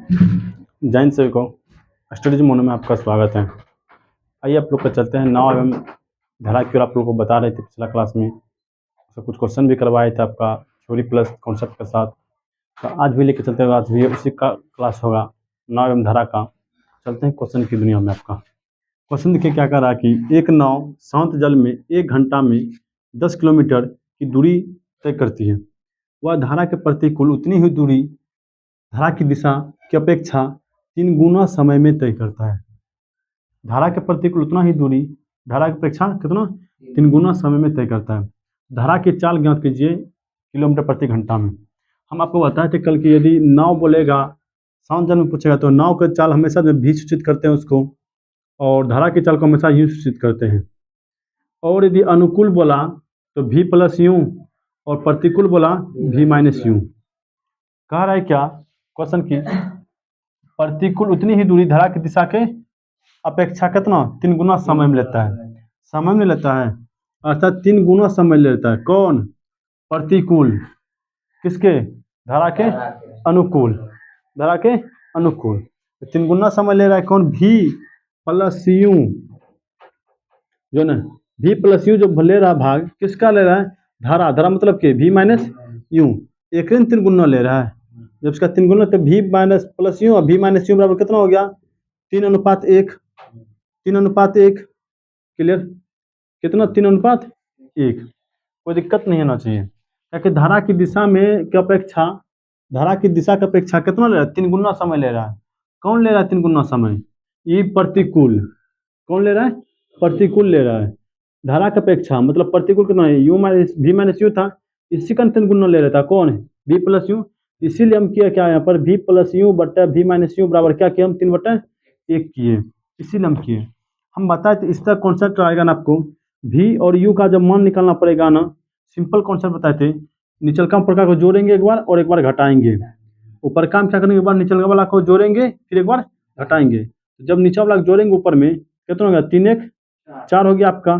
जैन सभी को studies mono में आपका स्वागत है। आइए आप लोग का चलते हैं नाव एवं धारा की ओर। आप लोगों को बता रहे थे पिछला क्लास में, तो कुछ क्वेश्चन भी करवाए थे आपका थ्योरी प्लस कॉन्सेप्ट के साथ। तो आज भी लेके चलते हैं, आज भी उसी का क्लास होगा, नाव एवं धारा का। चलते हैं क्वेश्चन की दुनिया में। आपका क्वेश्चन देखिए क्या कह रहा है कि एक नाव शांत जल में 1 घंटा में 10 किलोमीटर की दूरी तय करती है। वह धारा के प्रतिकूल उतनी ही दूरी धारा की दिशा की अपेक्षा 3 गुना समय में तय करता है। धारा के प्रतिकूल उतना ही दूरी धारा की अपेक्षा कितना 3 गुना समय में तय करता है। धारा की चाल ज्ञात कीजिए किलोमीटर प्रति घंटा में। हम आपको बताए थे कल कि यदि नाव बोलेगा, शांत जल में पूछेगा, तो नाव की चाल हमेशा जो भी सूचित करते हैं उसको, और धारा की चाल को हमेशा यू सूचित करते हैं। और यदि अनुकूल बोला तो v प्लस यू, और प्रतिकूल बोला v माइनस यू। कह रहा है क्या क्वेश्चन की, प्रतिकूल उतनी ही दूरी धारा की दिशा के अपेक्षा कितना 3 गुना समय में लेता है। समय में लेता है अर्थात 3 गुना समय लेता है। कौन? प्रतिकूल। किसके? धारा के अनुकूल। धारा के अनुकूल 3 गुना समय ले रहा है। कौन? v प्लस यू, जो ना v प्लस यू जो ले रहा है भाग किसका ले रहा है? धारा। धारा मतलब के v माइनस यू। एक दिन 3 गुना ले रहा है। जब इसका 3 गुना तो v माइनस प्लस यू, और v माइनस यू बराबर कितना हो गया? 3:1। 3:1। क्लियर? कितना? 3:1। कोई दिक्कत नहीं होना चाहिए, ताकि धारा की दिशा में की अपेक्षा, धारा की दिशा की अपेक्षा कितना ले रहा है? 3 गुना समय ले रहा है। कौन ले रहा है 3 गुना समय? ये प्रतिकूल। कौन ले रहा है? प्रतिकूल ले रहा है। धारा की अपेक्षा मतलब प्रतिकूल कितना है? You minus v minus you था, इसी का 3 गुना ले रहा था। कौन है? v plus you. इसीलिए हम किया क्या यहाँ पर, v प्लस यू बट्टा v माइनस यू बराबर क्या किया हम? 3/1 किए। इसीलिए हम किए। हम बताए थे इसका कॉन्सेप्ट आएगा ना आपको, v और u का जब मान निकालना पड़ेगा ना, सिंपल कॉन्सेप्ट बताए थे। निचल का प्रकार को जोड़ेंगे एक बार और एक बार घटाएंगे। ऊपर का क्या करेंगे? एक बार निचल वाला को जोड़ेंगे फिर एक बार घटाएंगे। जब नीचे वाला जोड़ेंगे ऊपर में कितना हो गया? 3 1 4 हो गया आपका।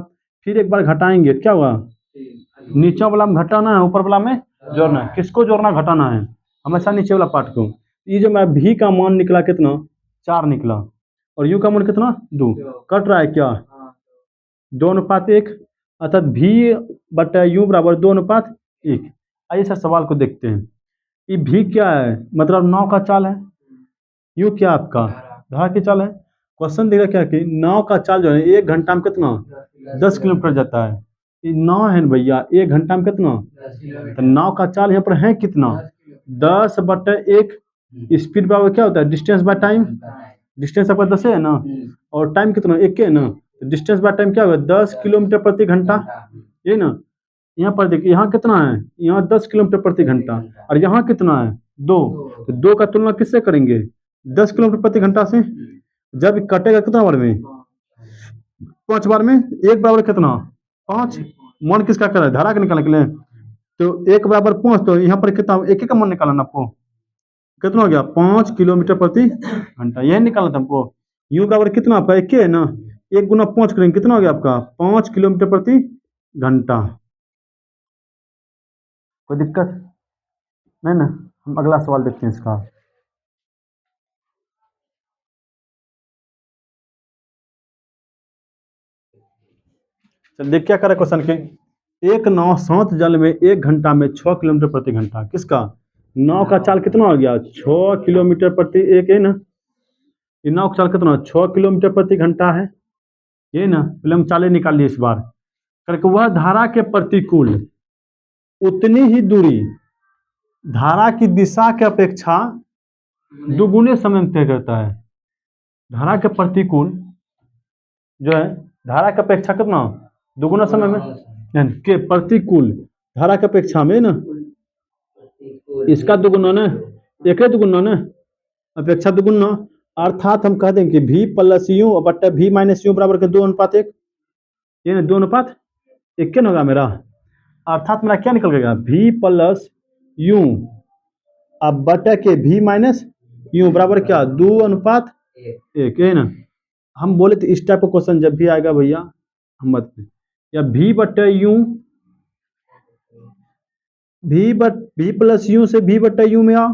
फिर एक बार घटाएंगे, क्या हुआ? नीचे वाला में घटाना है, ऊपर वाला में जोड़ना है। किसको जोड़ना घटाना है? हमेशा नीचे वाला पार्ट को। ये जो मेरा v का मान निकला कितना? 4 निकला, और u का मान कितना? 2। कट रहा है क्या? 2:1, अर्थात v बटा u बराबर 2:1। आइए सर सवाल को देखते हैं। ये v क्या है? मतलब नाव का चाल है। u क्या आपका? धारा की चाल है। क्वेश्चन देगा क्या कि नाव का चाल जो है 1 घंटा में कितना? 10 किलोमीटर जाता है। ये नाव है भैया, 1 घंटा में कितना? तो नाव का चाल यहाँ पर है कितना? 10/1। स्पीड बराबर क्या होता है? Distance by time. डिस्टेंस आपका 10 है ना, और टाइम कितना? 1 है ना, तो डिस्टेंस बाय टाइम क्या होगा? 10 किलोमीटर प्रति घंटा। ये ना, यहाँ पर देखिए यहाँ कितना है? यहाँ 10 किलोमीटर प्रति घंटा, और यहाँ कितना है? 2। तो 2 का तुलना किससे करेंगे? 10 किलोमीटर प्रति घंटा से। जब कटेगा कितना बार में? 5 बार में। एक बराबर कितना? 5। मान किसका कर रहा है? धारा का निकालने के लिए। तो 1 बराबर 5, तो यहाँ पर कितना? एक का मान निकालना आपको। कितना हो गया? 5 किलोमीटर प्रति घंटा। यही निकालना था हमको। यू बराबर कितना आपका? 1 है ना, 1 गुना 5 करेंगे, कितना हो गया आपका? 5 किलोमीटर प्रति घंटा। कोई दिक्कत नहीं ना? हम अगला सवाल देखते हैं इसका। चल देख क्या करे क्वेश्चन के। एक नाव शांत जल में 1 घंटा में 6 किलोमीटर प्रति घंटा। किसका? नाव का चाल कितना हो गया? 6 किलोमीटर प्रति एक है ना। ये नाव का चाल कितना? 6 किलोमीटर प्रति घंटा है। ये ना, पहले हम चालें निकाल लिए इस बार करके। वह धारा के प्रतिकूल उतनी ही दूरी धारा की दिशा के अपेक्षा दुगुने समय में तय करता है। धारा के प्रतिकूल जो है, धारा की अपेक्षा कितना? दुगुना समय में। यानी के प्रतिकूल धारा की अपेक्षा में ना, इसका दुगुना ना, एक दुगुना ना, अपेक्षा दुगुना। अर्थात हम कह देंगे कि v प्लस यू बट्टा v माइनस यू बराबर के 2:1। ये ना 2:1 क्या होगा मेरा? अर्थात मेरा क्या निकल गया? v प्लस यू अब बटा के v माइनस यू बराबर क्या? 2:1 है ना। हम बोले तो इस टाइप का क्वेश्चन जब भी आएगा भैया हम मत, या v बट्टा यू, v प्लस यू से v बट्टा यू में आओ,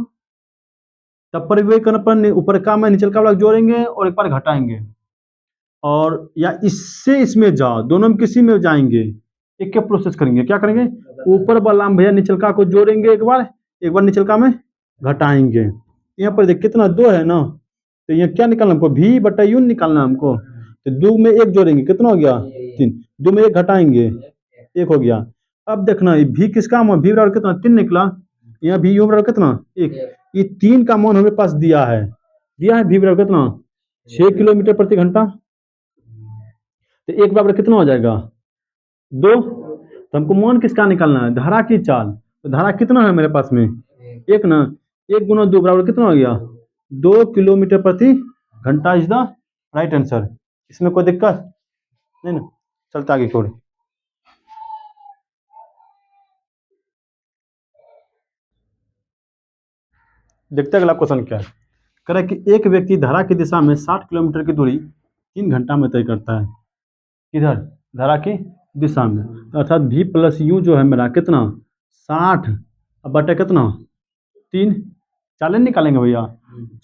तब परिव्यय करने पर ऊपर का में नीचे का वाला जोड़ेंगे और एक बार घटाएंगे, और या इससे इसमें जाओ, दोनों में किसी में जाएंगे, एक के प्रोसेस करेंगे, क्या करेंगे, ऊपर वाला में भैया निचल का को जोड़ेंगे एक बार निचल का में घटाएंगे। यहाँ पर देख कितना दो है ना, तो यहाँ क्या निकालना हमको, भी बटा यू निकालना हमको, तो दो में एक जोड़ेंगे कितना हो गया, तीन, दो में एक घटाएंगे, एक हो गया। अब देखना भी किसका मान, भी बराबर कितना, तीन निकला, यहाँ भी यू बराबर कितना, एक, ये तीन का मान हमें पास दिया है भी बराबर कितना, 6 किलोमीटर प्रति घंटा, तो एक बराबर कितना हो जाएगा, दो। तो हमको मान किसका निकालना है, धारा की चाल, तो धारा कितना है मेरे पास में, एक ना, एक गुना दो बराबर कितना हो गया, 2 किलोमीटर प्रति घंटा इज द राइट आंसर। इसमें कोई दिक्कत नहीं ना, चलता आगे छोड़। देखते हैं अगला क्वेश्चन क्या है। कह रहा है कि एक व्यक्ति धारा की दिशा में 60 किलोमीटर की दूरी 3 घंटा में तय करता है, किधर, धारा की दिशा में, तो अर्थात भी प्लस यू जो है मेरा कितना, 60 अब बटे कितना, 3, चालें निकालेंगे भैया,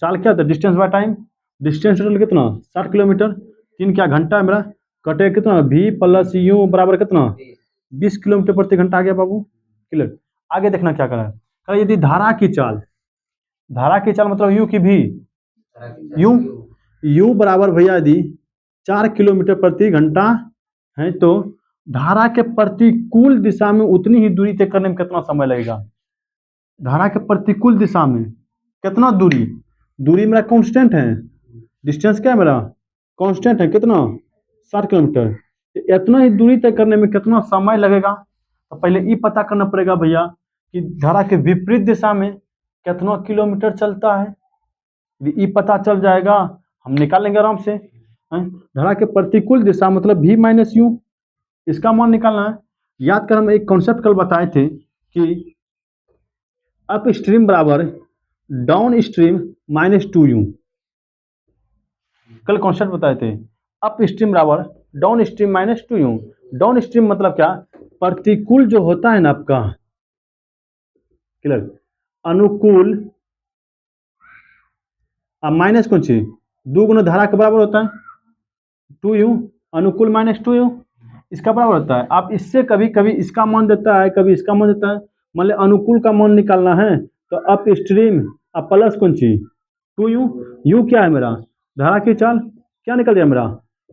चाल क्या होता है, distance by time, distance total कितना 60 किलोमीटर, 3 क्या घंटा है मेरा, कटे कितना, भी प्लस यू बराबर कितना, 20 किलोमीटर प्रति घंटा आ गया बाबू, क्लियर। आगे देखना क्या करा है, यदि धारा की चाल, धारा की चाल मतलब यू की भी, यू बराबर भैया यदि 4 किलोमीटर प्रति घंटा है, तो धारा के प्रतिकूल दिशा में उतनी ही दूरी तय करने में कितना समय लगेगा, धारा के प्रतिकूल दिशा में कितना दूरी, दूरी मेरा कांस्टेंट है, डिस्टेंस क्या है मेरा कांस्टेंट है, कितना 60 किलोमीटर, इतना ही दूरी तय करने में कितना समय लगेगा। तो पहले ये पता करना पड़ेगा भैया कि धारा के विपरीत दिशा में कितना किलोमीटर चलता है, ये पता चल जाएगा, हम निकाल लेंगे आराम से। धारा के प्रतिकूल दिशा मतलब भी माइनस यू, इसका मान निकालना है। याद कर हम एक कॉन्सेप्ट कल बताए थे कि अप स्ट्रीम बराबर डाउन स्ट्रीम -2u, कल कॉन्सेप्ट बताए थे, अप स्ट्रीम बराबर down stream -2u। Down stream मतलब क्या, प्रतिकूल जो होता है ना आपका, क्लियर, अनुकूल माइनस कौन सी, दो गुना धारा के बराबर होता है 2u, अनुकूल -2u इसका बराबर होता है। आप इससे कभी कभी इसका मान देता है, कभी इसका मान देता है, मान लिया अनुकूल का मान निकालना है तो अप स्ट्रीम अब प्लस कौन सी 2u, यू क्या है मेरा धारा की चाल, क्या निकल गया मेरा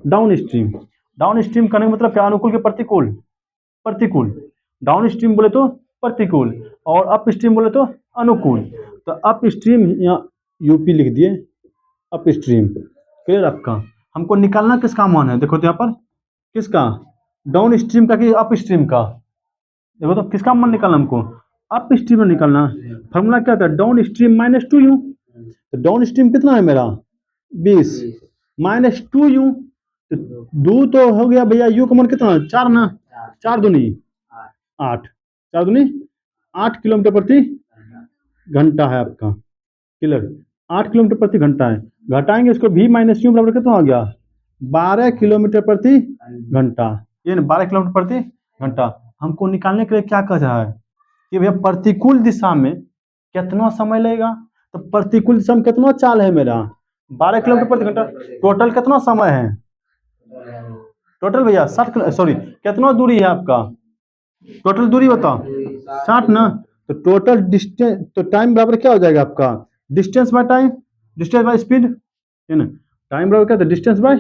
डाउन स्ट्रीम। डाउन स्ट्रीम करने का मतलब क्या, अनुकूल के प्रतिकूल, प्रतिकूल, डाउन स्ट्रीम बोले तो प्रतिकूल और अप स्ट्रीम बोले तो अनुकूल। तो अप स्ट्रीम यहाँ यूपी लिख दिए, अप स्ट्रीम, क्लियर आपका। हमको निकालना किसका मान है, देखो तो यहाँ पर किसका, डाउन स्ट्रीम का कि अप स्ट्रीम का, देखो तो किसका मान निकालना हमको, अप स्ट्रीम में निकालना। फॉर्मूला क्या था, डाउन स्ट्रीम -2u, तो डाउन स्ट्रीम कितना है मेरा 20 -2u, तो दो तो हो गया भैया, यू का मान कितना 4 ना, 4 दूनी 8, 4 दूनी 8 किलोमीटर प्रति घंटा है आपका, क्लियर, 8 किलोमीटर प्रति घंटा है। घटाएंगे इसको, भी माइनस यू बराबर कितना हो गया 12 किलोमीटर प्रति घंटा, ये ना 12 किलोमीटर प्रति घंटा। हमको निकालने के लिए क्या कर रहा है कि भैया प्रतिकूल दिशा में कितना समय लगेगा, तो प्रतिकूल दिशा में कितना चाल है मेरा 12 किलोमीटर प्रति घंटा, टोटल कितना समय है, टोटल भैया 60, सॉरी कितना दूरी है आपका, टोटल दूरी बताओ 60 ना, तो टोटल डिस्टेंस, तो टाइम बराबर क्या हो जाएगा आपका, distance by time, distance by speed, है ना, टाइम बराबर क्या था, डिस्टेंस बाय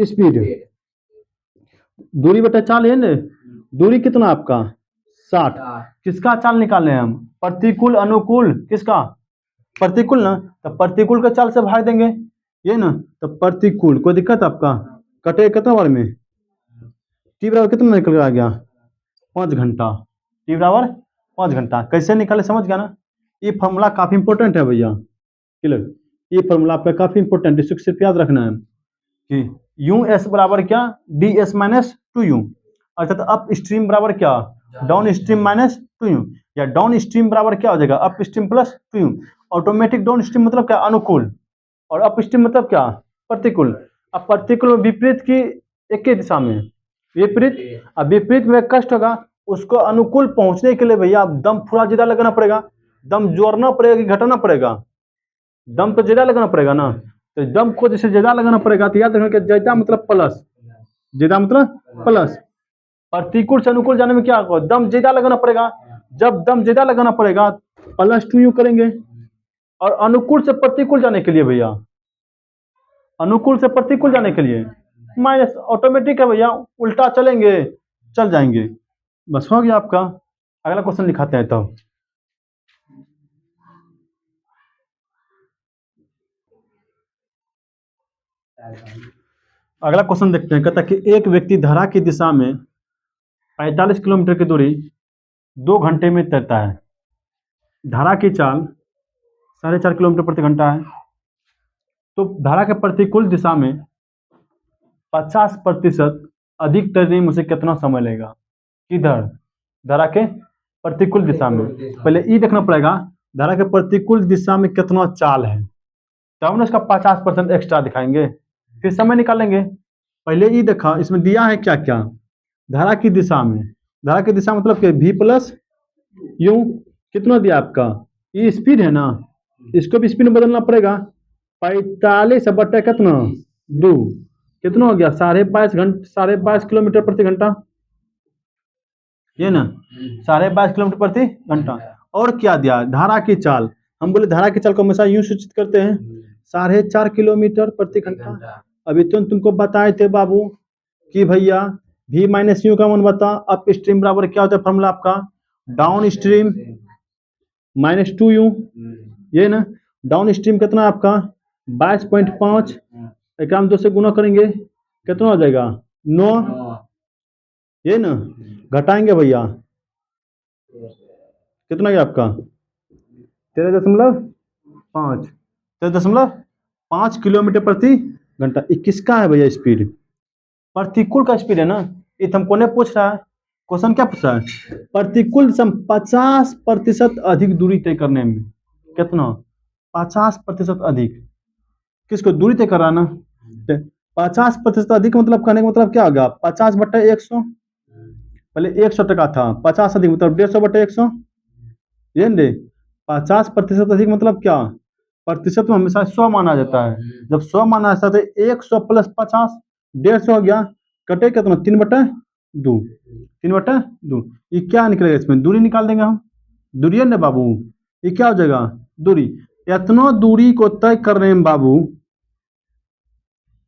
स्पीड, दूरी बटा चाल है ना, दूरी कितना आपका 60, किसका चाल निकालने हैं हम, प्रतिकूल अनुकूल, किसका प्रतिकूल ना, तो प्रतिकूल का चाल से भाग देंगे, ये ना, तो प्रतिकूल, कोई दिक्कत आपका, कटे कितना बार में, टी बराबर कितना निकल आ गया 5 घंटा, टी बराबर 5 घंटा, कैसे निकाले समझ गया ना। ये फॉर्मूला काफी इंपॉर्टेंट है भैया, क्लियर, ये फॉर्मूला आपका काफी इंपॉर्टेंट है, इसको सिर्फ याद रखना है कि यू एस बराबर क्या, डी एस -2u, अर्थात अप स्ट्रीम बराबर क्या, डाउन स्ट्रीम -2u, या डाउन स्ट्रीम बराबर क्या हो जाएगा, up stream +2u। Automatic down stream मतलब क्या, अनुकूल, और अप स्ट्रीम मतलब क्या, प्रतिकूल। अब प्रतिकूल विपरीत की एक ही दिशा में, विपरीत, अब विपरीत में कष्ट होगा, उसको अनुकूल पहुंचने के लिए भैया दम थोड़ा ज्यादा लगाना पड़ेगा, दम जोड़ना पड़ेगा कि घटाना पड़ेगा, दम तो ज़्यादा लगाना पड़ेगा ना, तो दम को जैसे ज़्यादा लगाना पड़ेगा तो याद रखना कि ज़्यादा मतलब प्लस, ज़्यादा मतलब प्लस। प्रतिकूल से अनुकूल जाने में क्या होगा, दम ज़्यादा लगाना पड़ेगा। जब दम ज़्यादा लगाना पड़ेगा +2 यूँ करेंगे। और अनुकूल से प्रतिकूल जाने के लिए भैया, अनुकूल से प्रतिकूल जाने के लिए माइनस ऑटोमेटिक है भैया, उल्टा चलेंगे चल जाएंगे। बस हो गया आपका। अगला क्वेश्चन दिखाते हैं तब। अगला क्वेश्चन देखते हैं। कहता है कि एक व्यक्ति धारा की दिशा में 45 किलोमीटर की दूरी 2 घंटे में तैरता है। धारा की चाल 4.5 किलोमीटर प्रति घंटा है। तो धारा के प्रतिकूल दिशा में 50% अधिक तैरने में उसे कितना समय लगेगा। किधर, धारा के प्रतिकूल दिशा में। पहले ई देखना पड़ेगा धारा के प्रतिकूल दिशा में कितना चाल है, तब ना उसका 50% एक्स्ट्रा दिखाएंगे, फिर समय निकालेंगे। पहले ई देखा, इसमें दिया है क्या क्या, धारा की दिशा में। धारा की दिशा मतलब कि v प्लस यू, कितना दिया आपका, ये स्पीड है ना, इसको भी स्पीड में बदलना पड़ेगा। 45 बटे कितना 2, कितना हो गया 22.5 किलोमीटर प्रति घंटा, ये ना 22.5 किलोमीटर प्रति घंटा। और क्या दिया, धारा की चाल। हम बोले धारा की चाल को हमेशा यूं सूचित करते हैं 4.5 किलोमीटर प्रति घंटा। अभी तुमको बताए थे बाबू कि भैया v माइनस यू का मान बता, अप स्ट्रीम बराबर क्या होता है फॉर्मूला आपका, डाउन स्ट्रीम -2u, ये ना। डाउन स्ट्रीम कितना आपका 22.5, एक 2 से गुना करेंगे कितना हो जाएगा 9, ये ना। घटाएंगे भैया कितना गया आपका 13.5, 13.5 किलोमीटर प्रति घंटा। ये किसका है भैया स्पीड, प्रतिकूल का स्पीड है ना। ये तो हमको नहीं पूछ रहा है, क्वेश्चन क्या पूछ रहा है, प्रतिकूल से 50% अधिक दूरी तय करने में कितना, 50% अधिक, किसको दूरी तय कर रहा है ना। 50% अधिक मतलब कहने का मतलब क्या होगा, 50/100, पहले 100 टका था, 50 अधिक मतलब 150/100, ये ना। 50% अधिक मतलब क्या, प्रतिशत में हमेशा 100 माना जाता है। जब 100 माना जाता है तो 100 + 50 150 हो गया, कटे कितना 3/2, 3/2। ये क्या निकलेगा, इसमें दूरी निकाल देंगे हम, दूरी है ना बाबू, ये क्या हो जाएगा दूरी। इतना दूरी को तय करने में बाबू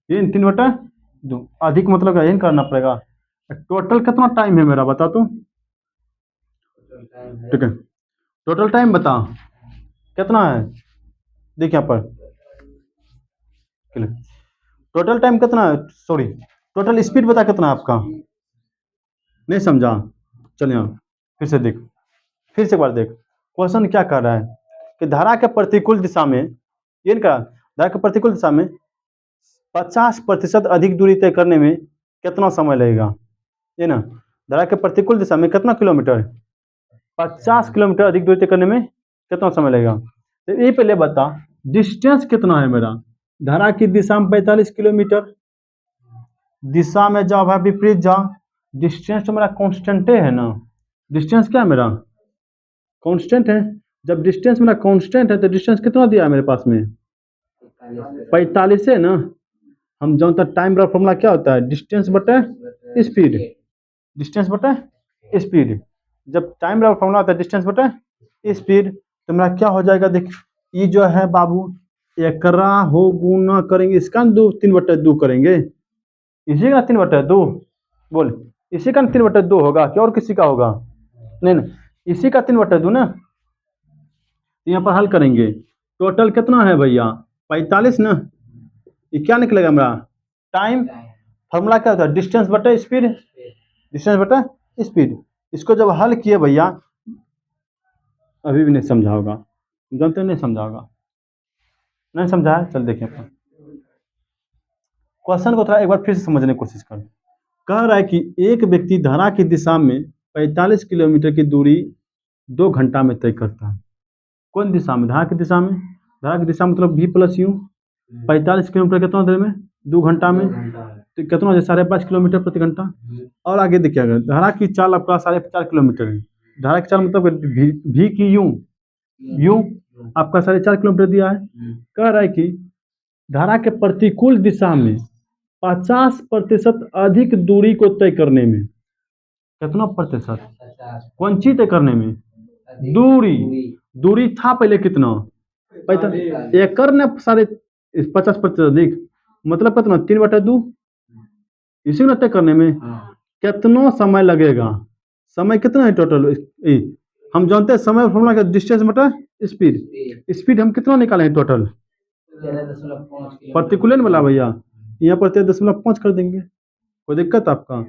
ये 3/2 अधिक मतलब यही करना पड़ेगा। टोटल कितना टाइम है मेरा बता तो, ठीक है टोटल टाइम बता कितना है, देख यहाँ पर टोटल टाइम कितना है, सॉरी टोटल स्पीड बता कितना है आपका, नहीं समझा। चल यहाँ फिर से देख, फिर से एक बार देख क्वेश्चन क्या कर रहा है कि धारा के प्रतिकूल दिशा में, ये क्या, धारा के प्रतिकूल दिशा में 50% अधिक दूरी तय करने में कितना समय लगेगा, ये ना। धारा के प्रतिकूल दिशा में कितना किलोमीटर, 50 किलोमीटर अधिक दूरी तय करने में कितना समय लगेगा। तो ये पहले बता डिस्टेंस कितना है मेरा, धारा की दिशा में 45 किलोमीटर, दिशा में जाओ भाई विपरीत जाओ, डिस्टेंस तो मेरा कांस्टेंट है ना, डिस्टेंस क्या है मेरा कांस्टेंट है। जब डिस्टेंस मेरा कांस्टेंट है तो डिस्टेंस कितना दिया है मेरे पास में 45 है ना। हम जहाँ तक टाइम का फॉर्मूला क्या होता है, डिस्टेंस बटे स्पीड, डिस्टेंस बटे स्पीड। जब टाइम का फॉर्मूला होता है डिस्टेंस बटे स्पीड, तो मेरा क्या हो जाएगा देख, ये जो है बाबू एकरा हो गुना करेंगे इसका 3/2 करेंगे, इसी का 3/2 बोल, इसी का 3/2 होगा क्या और किसी का होगा, नहीं नहीं इसी का 3/2 ना। यहाँ पर हल करेंगे, टोटल कितना है भैया 45 ना, ये क्या निकलेगा मेरा टाइम, फॉर्मूला क्या होता है डिस्टेंस बटे स्पीड, डिस्टेंस बटे स्पीड। इसको जब हल किए भैया, अभी भी नहीं समझा होगा, जानते नहीं समझा होगा, नहीं समझा है, चल देखिए क्वेश्चन को थोड़ा एक बार फिर से समझने की कोशिश कर। कह रहा है कि एक व्यक्ति धारा की दिशा में 45 किलोमीटर की दूरी 2 घंटा में तय करता है। कौन दिशा में, धारा की दिशा में, धारा की दिशा मतलब v + u, 45 किलोमीटर कितना देर में 2 घंटा में, तो कितना हो जाए 5.5 किलोमीटर प्रति घंटा। और आगे देखिए अगर धारा की चाल आपका 4.5 किलोमीटर है, धारा की चाल मतलब v की यू, आपका 4.5 किलोमीटर दिया है। कह रहा है कि धारा के प्रतिकूल दिशा में 50% अधिक दूरी को तय करने में, कितना प्रतिशत, कौन चीज तय करने में, दूरी, दूरी था पहले कितना, एकड़ ने 50% अधिक, मतलब कितना, 3/2, इसी में तय करने में कितना समय लगेगा, समय कितना है टोटल, हम जानते हैं समय फॉर्मूला का डिस्टेंस बटा स्पीड, स्पीड हम कितना निकाले हैं टोटल, पर्टिकुलर वाला भैया, यहाँ पर 13.5 कर देंगे, कोई दिक्कत आपका।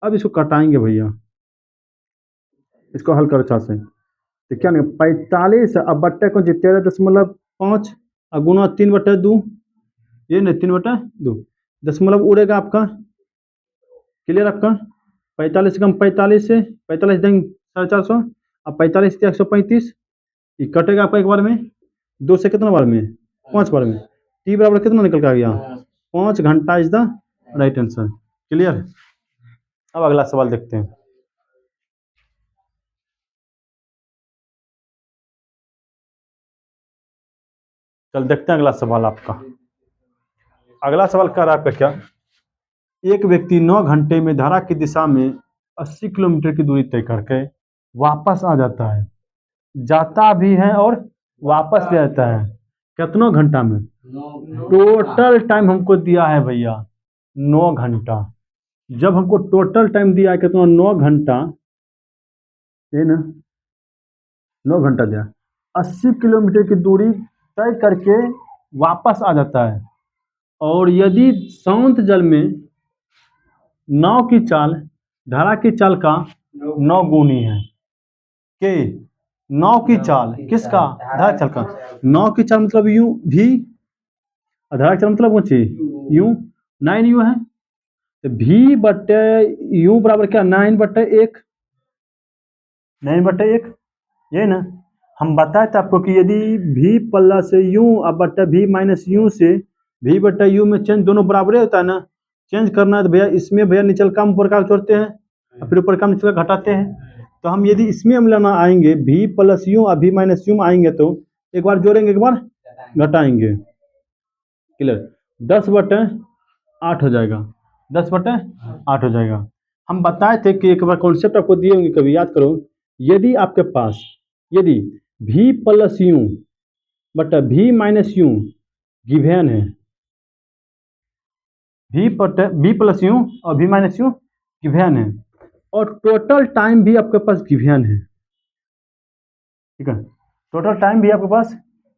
अब इसको कटाएंगे भैया, इसको हल करो अच्छा से, तो क्या नहीं, 45 अब बट्टे को 13.5 और गुना 3/2, ये नहीं 3/2, दशमलव उड़ेगा आपका, क्लियर आपका। 45 कम 45 से 45 देंगे 450, अब 45 से 135, ये कटेगा आपका एक बार में, 2 से कितना बार में, 5 बार में, टी बराबर कितना निकल के आ गया, 5 घंटा is the right answer, clear. अब अगला सवाल देखते हैं। चल देखते हैं अगला सवाल आपका। अगला सवाल कह रहा है आपका क्या, एक व्यक्ति 9 घंटे में धारा की दिशा में 80 किलोमीटर की दूरी तय करके वापस आ जाता है, जाता भी है और वापस भी आता है, कितना घंटा में, टोटल टाइम हमको दिया है भैया 9 घंटा, जब हमको टोटल टाइम दिया है कितना, 9 घंटा, ये ना 9 घंटा दिया, 80 किलोमीटर की दूरी तय करके वापस आ जाता है, और यदि शांत जल में नाव की चाल धारा की चाल का 9 गुनी है, के नाव की चाल किसका, धारा की चाल का, नाव की चाल मतलब यू भी, धारा की चाल मतलब कौन सी, यू, 9 यू है, तो भी बटे यू बराबर क्या, 9/1, 9/1, ये ना हम बताए थे आपको कि यदि भी प्लस यू अब बटा भी माइनस यू से भी बटा यू में चेंज दोनों बराबर होता है ना, चेंज करना है तो भैया इसमें भैया निचल का ऊपर का जोड़ते हैं और फिर ऊपर का निचल का घटाते हैं, तो हम यदि इसमें हम लेना आएंगे भी प्लस यू और भी माइनस यू में आएंगे तो एक बार जोड़ेंगे एक बार घटाएंगे, क्लियर, 10/8 हो जाएगा, 10/8 हो जाएगा। हम बताए थे कि एक बार कॉन्सेप्ट आपको दिए होंगे कभी याद करो, यदि आपके पास यदि भी प्लस यू बटा भी माइनस यू गिवन है, भी प्लस यू और भी माइनस यू गिवन है, और टोटल टाइम भी आपके पास गिवन है, ठीक है, टोटल टाइम भी आपके पास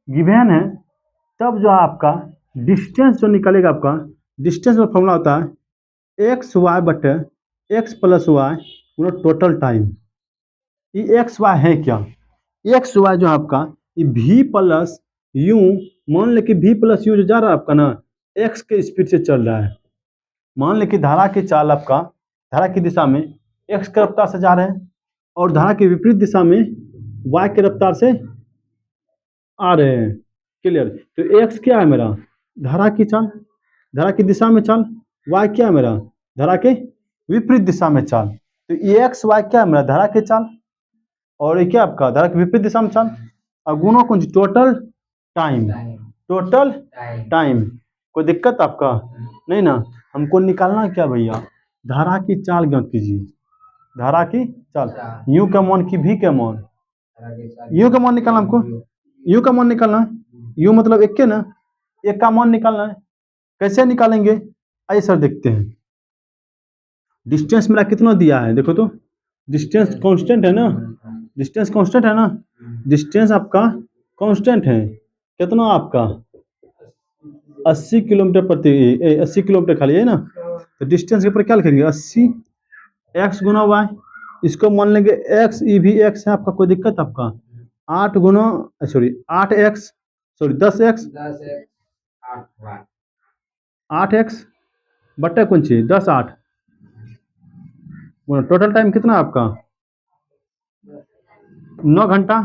गिवन है, तब जो आपका डिस्टेंस जो निकलेगा, आपका डिस्टेंस में फॉर्मूला होता है एक्स वाई बटे एक्स प्लस वाई पूरा टोटल टाइम। ये एक्स वाई है क्या, एक्स वाई जो आपका ये भी प्लस यू, मान ले कि भी प्लस यू जो जा रहा है आपका ना एक्स के स्पीड से चल रहा है, मान ले कि धारा की चाल आपका धारा की दिशा में एक्स की रफ्तार से जा रहे हैं और धारा की विपरीत दिशा में वाई की रफ्तार से आ रहे हैं, क्लियर। तो एक्स क्या है मेरा, धारा की चाल, धारा की दिशा में चाल, वाई क्या है मेरा, धारा के विपरीत दिशा में चाल, तो ये एक्स वाई क्या है मेरा, धारा की चाल, और ये क्या आपका धारा के विपरीत दिशा में चाल, और गुणों को टोटल टाइम, टोटल टाइम, कोई दिक्कत आपका नहीं ना। हमको निकालना क्या भैया, धारा की चाल ज्ञात कीजिए, धारा की चाल, यू का मान की भी का मान, यू का मान निकालना हमको, यू का मान निकालना है, यू मतलब एक के ना, एक का मान निकालना है, कैसे निकालेंगे आइए सर देखते हैं। डिस्टेंस मेरा कितना दिया है देखो तो, डिस्टेंस कांस्टेंट है ना, डिस्टेंस कांस्टेंट है ना, डिस्टेंस आपका कांस्टेंट है, कितना आपका 80 किलोमीटर प्रति 80 किलोमीटर खाली है ना, तो डिस्टेंस के ऊपर क्या लिखेंगे 80 एक्स गुना वाई, इसको मान लेंगे एक्स, ई भी एक्स है आपका, कोई दिक्कत आपका 8 गुना sorry 8x sorry 10x 8x बट्टे कौन सी 10/8, टोटल टाइम कितना आपका 9 घंटा,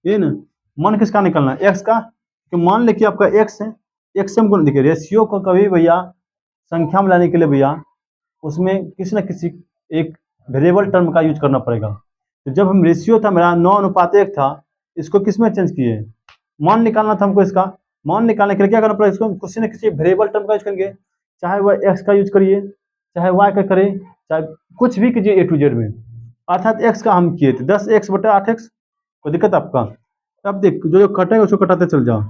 ये ना मान किसका निकलना है एक्स का, कि मान ले कि आपका एक्स है, एक्स से हमको देखिए रेशियो को कभी भैया संख्या में लाने के लिए भैया उसमें किसी न किसी एक वेरिएबल टर्म का यूज करना पड़ेगा, तो जब हम रेशियो था मेरा 9:1 था, इसको किस में चेंज किए मान निकालना था हमको इसका। मान निकालने के लिए क्या करना पड़ेगा, इसको किसी न किसी वेरिएबल टर्म का यूज करेंगे, चाहे वह एक्स का यूज करिए, चाहे वाई का करें, चाहे कुछ भी कीजिए ए टू जेड में। अर्थात एक्स का हम किए थे 10x/8x, कोई दिक्कत आपका। अब देख जो जो कटेगा उसको कटाते चल जाओ,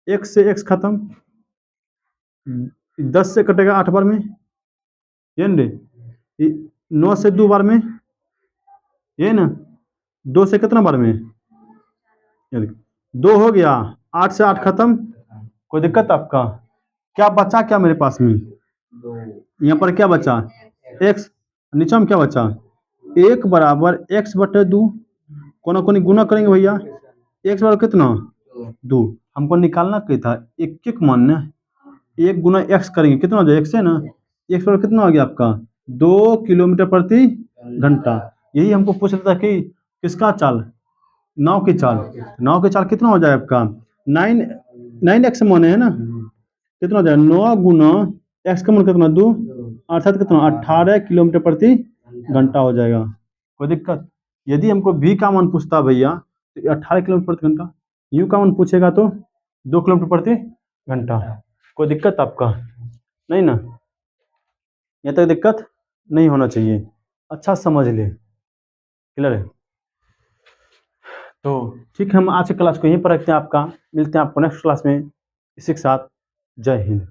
एक्स से एक्स खत्म, 10 से कटेगा 8 बार में, ये न रे, 9 से 2 बार में, ये ना 2 से कितना बार में, ये देख 2 हो गया, 8 से 8 खत्म, कोई दिक्कत आपका। क्या बचा क्या मेरे पास में, यहाँ पर क्या बचा, एक्स, नीचे में क्या बचा, 1 बराबर x/2, कोना कोनी गुना करेंगे भैया, x बराबर कितना 2, हमको निकालना क्या था, एक एक मान ना, 1 गुना x करेंगे कितना हो जाएगा, x है ना, x बराबर कितना हो गया आपका 2 किलोमीटर प्रति घंटा। यही हमको पूछ रहा था कि किसका चाल, नाव की चाल, नाव की चाल कितना हो जाए आपका 9x माने है ना, कितना हो जाएगा 9 गुना x का मान कितना 2, अर्थात कितना 18 किलोमीटर प्रति घंटा हो जाएगा। कोई दिक्कत, यदि हमको v का मान पूछता भैया तो 18 किलोमीटर प्रति घंटा, u का मान पूछेगा तो 2 किलोमीटर प्रति घंटा। कोई दिक्कत आपका नहीं ना, यहाँ तक दिक्कत नहीं होना चाहिए, अच्छा समझ ले, क्लियर है। तो ठीक है, हम आज की क्लास को यहीं पर रखते हैं, आपका मिलते हैं आपको नेक्स्ट क्लास में, इसी के साथ जय हिंद।